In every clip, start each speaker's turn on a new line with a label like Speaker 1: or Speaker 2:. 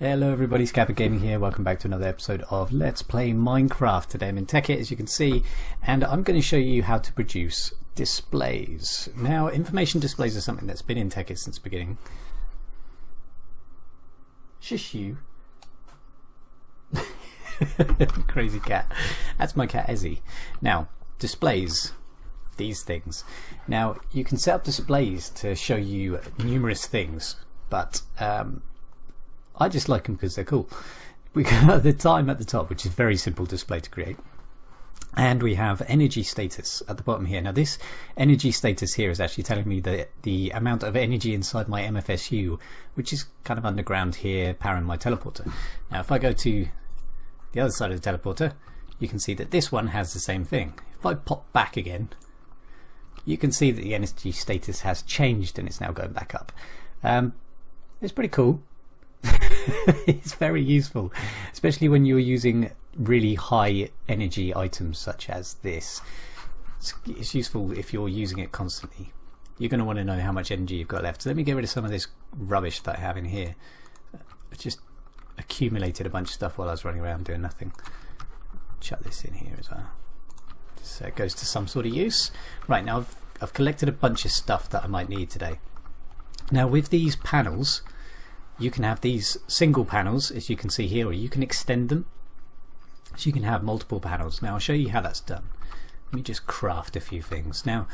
Speaker 1: Hello everybody, Scabard Gaming here. Welcome back to another episode of Let's Play Minecraft. Today I'm in TechIt, as you can see, and I'm going to show you how to produce displays. Now, information displays are something that's been in TechIt since the beginning. Shush you. Crazy cat. That's my cat Ezzy. Now, displays. These things. Now, you can set up displays to show you numerous things, but I just like them because they're cool. We got the time at the top, which is a very simple display to create. And we have energy status at the bottom here. Now this energy status here is actually telling me the amount of energy inside my MFSU, which is kind of underground here, powering my teleporter. Now if I go to the other side of the teleporter, you can see that this one has the same thing. If I pop back again, you can see that the energy status has changed and it's now going back up. It's pretty cool. It's very useful, especially when you're using really high energy items such as this. It's useful if you're using it constantly. You're going to want to know how much energy you've got left. So let me get rid of some of this rubbish that I have in here. I just accumulated a bunch of stuff while I was running around doing nothing. Chuck this in here as well, so it goes to some sort of use. Right, now I've collected a bunch of stuff that I might need today. Now with these panels, you can have these single panels, as you can see here, or you can extend them so you can have multiple panels. Now I'll show you how that's done. Let me just craft a few things. Now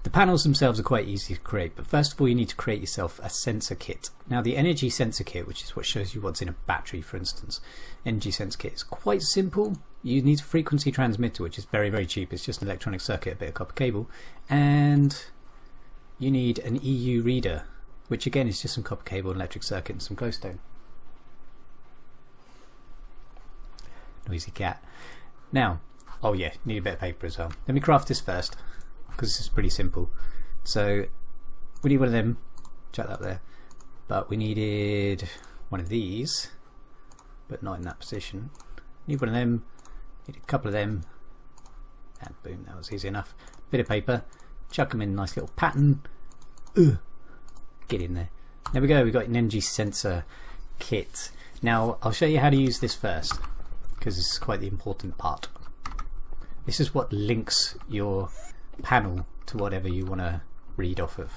Speaker 1: the panels themselves are quite easy to create, but first of all you need to create yourself a sensor kit. Now the energy sensor kit, which is what shows you what's in a battery, for instance, energy sensor kit is quite simple. You need a frequency transmitter, which is very cheap. It's just an electronic circuit, a bit of copper cable, and you need an EU reader, which again is just some copper cable, an electric circuit and some glowstone. Noisy cat. Now, oh yeah, need a bit of paper as well. Let me craft this first, because this is pretty simple. So we need one of them, chuck that up there, but we needed one of these, but not in that position. Need one of them, need a couple of them, and boom, that was easy enough. Bit of paper, chuck them in a nice little pattern. Get in there. There we go, we've got an energy sensor kit. Now I'll show you how to use this first, because this is quite the important part. This is what links your panel to whatever you want to read off of,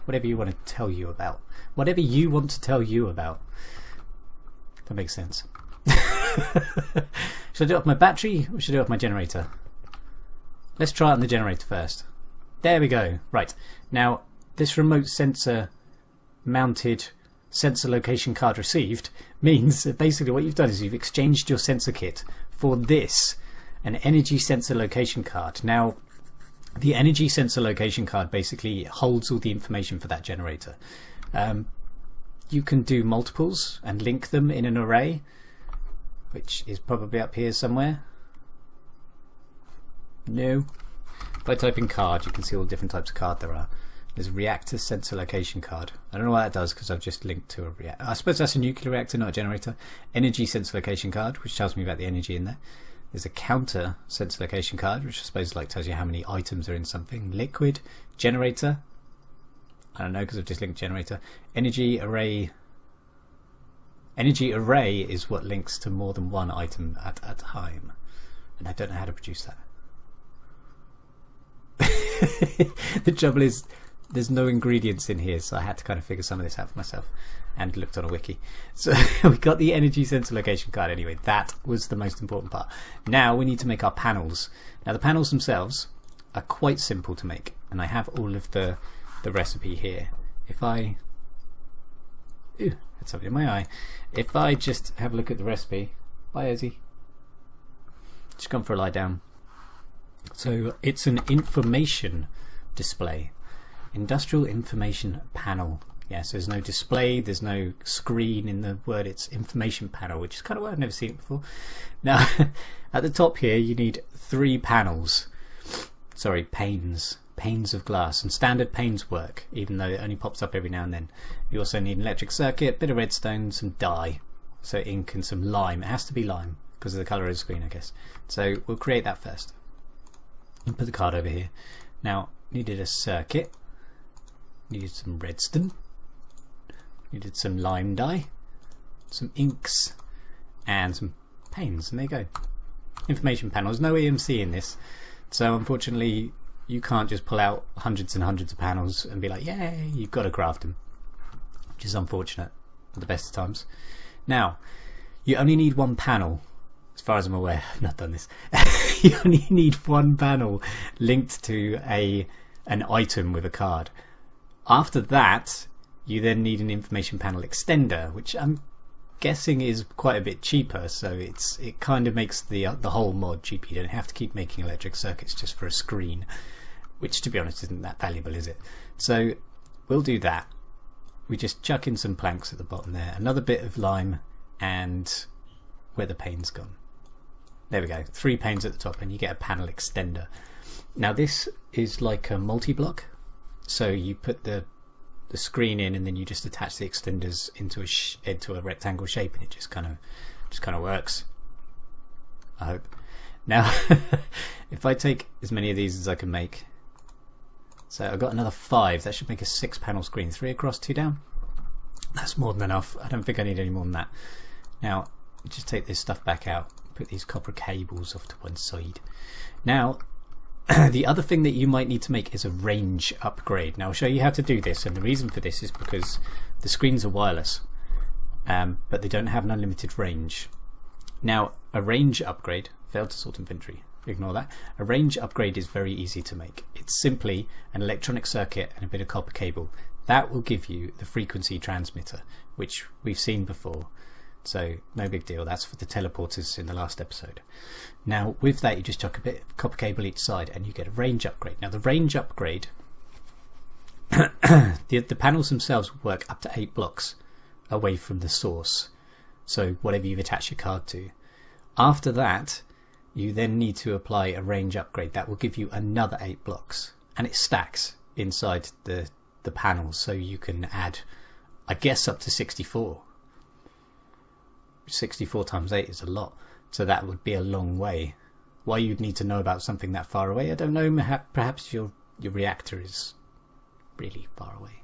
Speaker 1: whatever you want to tell you about, whatever you want to tell you about. That makes sense. Should I do it off my battery or should I do it off my generator? Let's try it on the generator first. There we go. Right, now this remote sensor mounted sensor location card received means that basically what you've done is you've exchanged your sensor kit for this, an energy sensor location card. Now the energy sensor location card basically holds all the information for that generator. You can do multiples and link them in an array, which is probably up here somewhere. No. If I type in card, you can see all the different types of card there are. There's a reactor sensor location card. I don't know what that does because I've just linked to a reactor. I suppose that's a nuclear reactor, not a generator. Energy sensor location card, which tells me about the energy in there. There's a counter sensor location card, which I suppose like tells you how many items are in something. Liquid generator. I don't know because I've just linked generator. Energy array. Energy array is what links to more than one item at a time, and I don't know how to produce that. The trouble is, there's no ingredients in here, so I had to kind of figure some of this out for myself and looked on a wiki. So we got the energy sensor location card anyway. That was the most important part. Now we need to make our panels. Now the panels themselves are quite simple to make, and I have all of the recipe here. If I had something in my eye. If I just have a look at the recipe. Bye Ezzy. Just gone for a lie down. So it's an information display. Industrial information panel. Yes, there's no display, there's no screen in the word, it's information panel, which is kind of why I've never seen it before. Now, at the top here you need 3 panels. Sorry, panes. Panes of glass, and standard panes work, even though it only pops up every now and then. You also need an electric circuit, bit of redstone, some dye, so ink and some lime. It has to be lime because of the colour of the screen, I guess. So we'll create that first. And put the card over here. Now, needed a circuit, needed some redstone, needed some lime dye, some inks, and some panes, and there you go. Information panels. No EMC in this, so unfortunately you can't just pull out hundreds and hundreds of panels and be like, yay, you've got to craft them, which is unfortunate at the best of times. Now, you only need one panel, as far as I'm aware. I've not done this. You only need one panel linked to an item with a card. After that, you then need an information panel extender, which I'm guessing is quite a bit cheaper, so it kind of makes the whole mod cheaper. You don't have to keep making electric circuits just for a screen, which to be honest isn't that valuable, is it? So we'll do that. We just chuck in some planks at the bottom there, another bit of lime, and where the pane's gone. There we go, 3 panes at the top, and you get a panel extender. Now this is like a multi-block, so you put the screen in, and then you just attach the extenders into a rectangle shape, and it just kind of works, I hope. Now if I take as many of these as I can make, so I've got another 5, that should make a 6-panel screen, 3 across, 2 down. That's more than enough. I don't think I need any more than that. Now just take this stuff back out, put these copper cables off to one side. Now the other thing that you might need to make is a range upgrade. Now I'll show you how to do this, and the reason for this is because the screens are wireless, but they don't have an unlimited range. Now a range upgrade, failed to sort inventory, ignore that. A range upgrade is very easy to make. It's simply an electronic circuit and a bit of copper cable. That will give you the frequency transmitter, which we've seen before. So no big deal, that's for the teleporters in the last episode. Now with that you just chuck a bit of copper cable each side and you get a range upgrade. Now the range upgrade, the panels themselves work up to 8 blocks away from the source, so whatever you've attached your card to. After that you then need to apply a range upgrade that will give you another 8 blocks, and it stacks inside the panels, so you can add, I guess, up to 64. 64 times 8 is a lot, so that would be a long way. Why you'd need to know about something that far away, I don't know. Perhaps your reactor is really far away,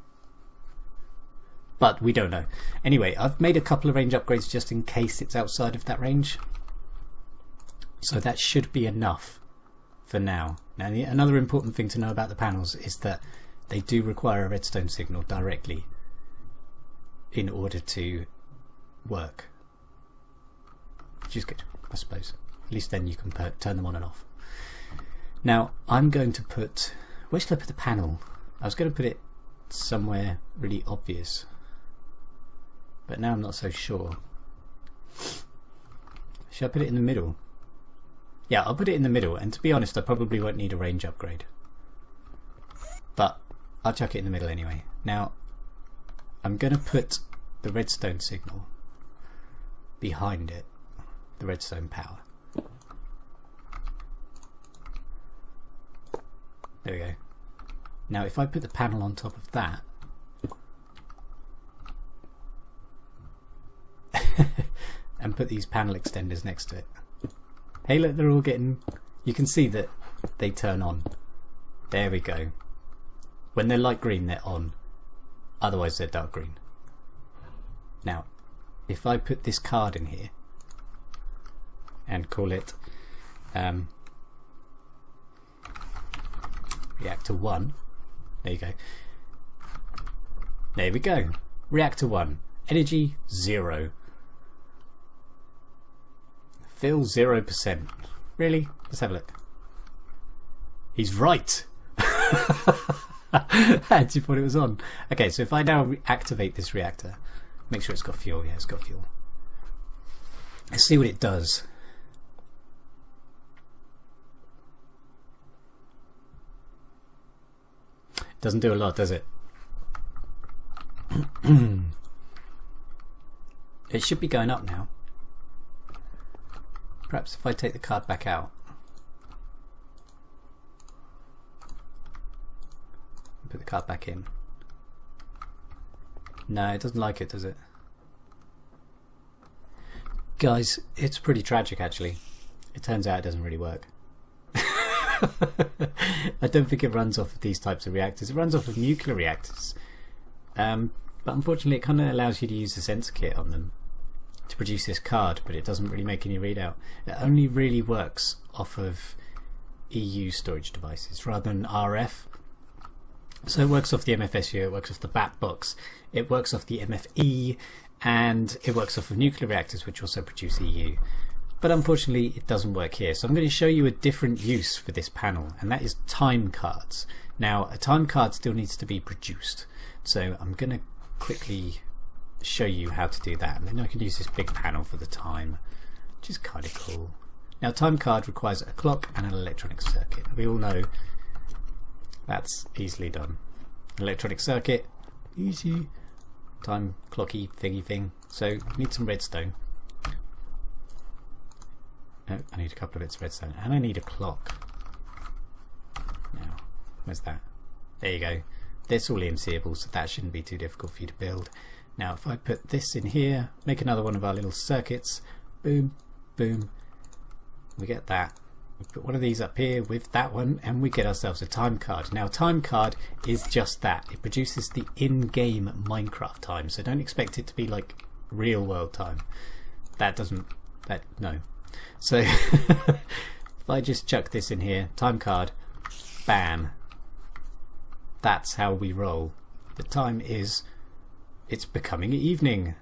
Speaker 1: but we don't know. Anyway, I've made a couple of range upgrades just in case it's outside of that range, so that should be enough for now. Now another important thing to know about the panels is that they do require a redstone signal directly in order to work, which is good, I suppose. At least then you can turn them on and off. Now I'm going to put, where should I put the panel? I was going to put it somewhere really obvious, but now I'm not so sure. Should I put it in the middle? Yeah, I'll put it in the middle, and to be honest I probably won't need a range upgrade, but I'll chuck it in the middle anyway. Now I'm going to put the redstone signal behind it, the redstone power. There we go. Now if I put the panel on top of that and put these panel extenders next to it, hey look, they're all getting, you can see that they turn on. There we go. When they're light green they're on, otherwise they're dark green. Now if I put this card in here and call it reactor 1, there you go. There we go. Reactor 1, energy 0. Fill 0%. Really? Let's have a look. He's right. I actually thought it was on. Okay, so if I now activate this reactor, make sure it's got fuel. Yeah, it's got fuel. Let's see what it does. Doesn't do a lot, does it? It should be going up now. Perhaps if I take the card back out. Put the card back in. No, it doesn't like it, does it? Guys, it's pretty tragic actually. It turns out it doesn't really work. I don't think it runs off of these types of reactors. It runs off of nuclear reactors. But unfortunately it kind of allows you to use the sensor kit on them. to produce this card, but it doesn't really make any readout. It only really works off of EU storage devices rather than RF. So it works off the MFSU, it works off the BAT box, it works off the MFE, and it works off of nuclear reactors, which also produce EU. But unfortunately it doesn't work here. So I'm going to show you a different use for this panel, and that is time cards. Now a time card still needs to be produced, so I'm going to quickly show you how to do that, and then I can use this big panel for the time, which is kind of cool. Now time card requires a clock and an electronic circuit. We all know that's easily done. Electronic circuit, easy. Time clocky thingy thing. So we need some redstone. Oh, I need a couple of bits of redstone, and I need a clock. Now, where's that? There you go. That's all EMCable, so that shouldn't be too difficult for you to build. Now if I put this in here, make another one of our little circuits, boom, boom, we get that. We put one of these up here with that one, and we get ourselves a time card. Now a time card is just that. It produces the in-game Minecraft time, so don't expect it to be like real world time. No. So if I just chuck this in here, time card, bam, that's how we roll. The time is, it's becoming evening.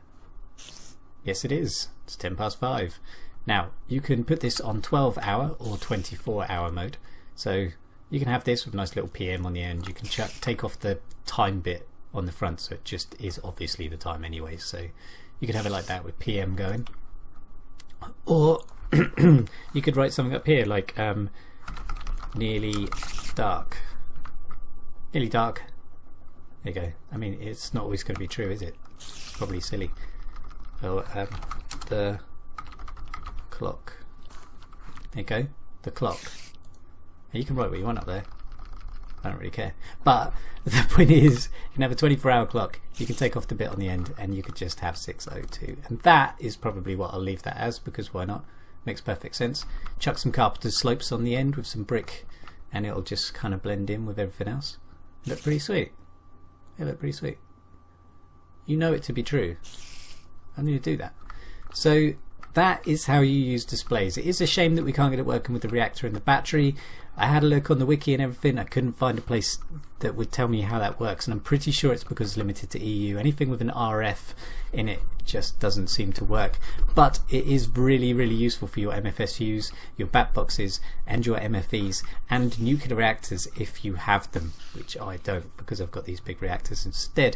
Speaker 1: Yes it is, it's 10 past 5. Now you can put this on 12-hour or 24-hour mode, so you can have this with a nice little PM on the end. You can take off the time bit on the front, so it just is obviously the time anyway, so you could have it like that with PM going. Or you could write something up here like nearly dark. Nearly dark. There you go. I mean, it's not always going to be true, is it? It's probably silly. So the clock. There you go. The clock. Now you can write what you want up there. I don't really care. But the point is, you can have a 24-hour clock. You can take off the bit on the end, and you could just have 6:02. And that is probably what I'll leave that as, because why not? Makes perfect sense. Chuck some carpenter's slopes on the end with some brick, and it'll just kind of blend in with everything else. Look pretty sweet. It look pretty sweet. You know it to be true. I need to do that. So that is how you use displays. It is a shame that we can't get it working with the reactor and the battery. I had a look on the wiki and everything. I couldn't find a place that would tell me how that works, and I'm pretty sure it's because it's limited to EU. Anything with an RF in it just doesn't seem to work. But it is really, really useful for your MFSUs, your BAT boxes, and your MFEs, and nuclear reactors if you have them, which I don't because I've got these big reactors instead.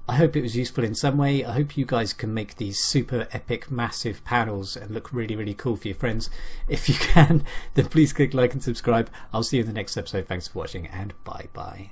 Speaker 1: I hope it was useful in some way. I hope you guys can make these super epic massive panels and look really, really cool for your friends. If you can, then please click like and subscribe. I'll see you in the next episode. Thanks for watching, and bye bye.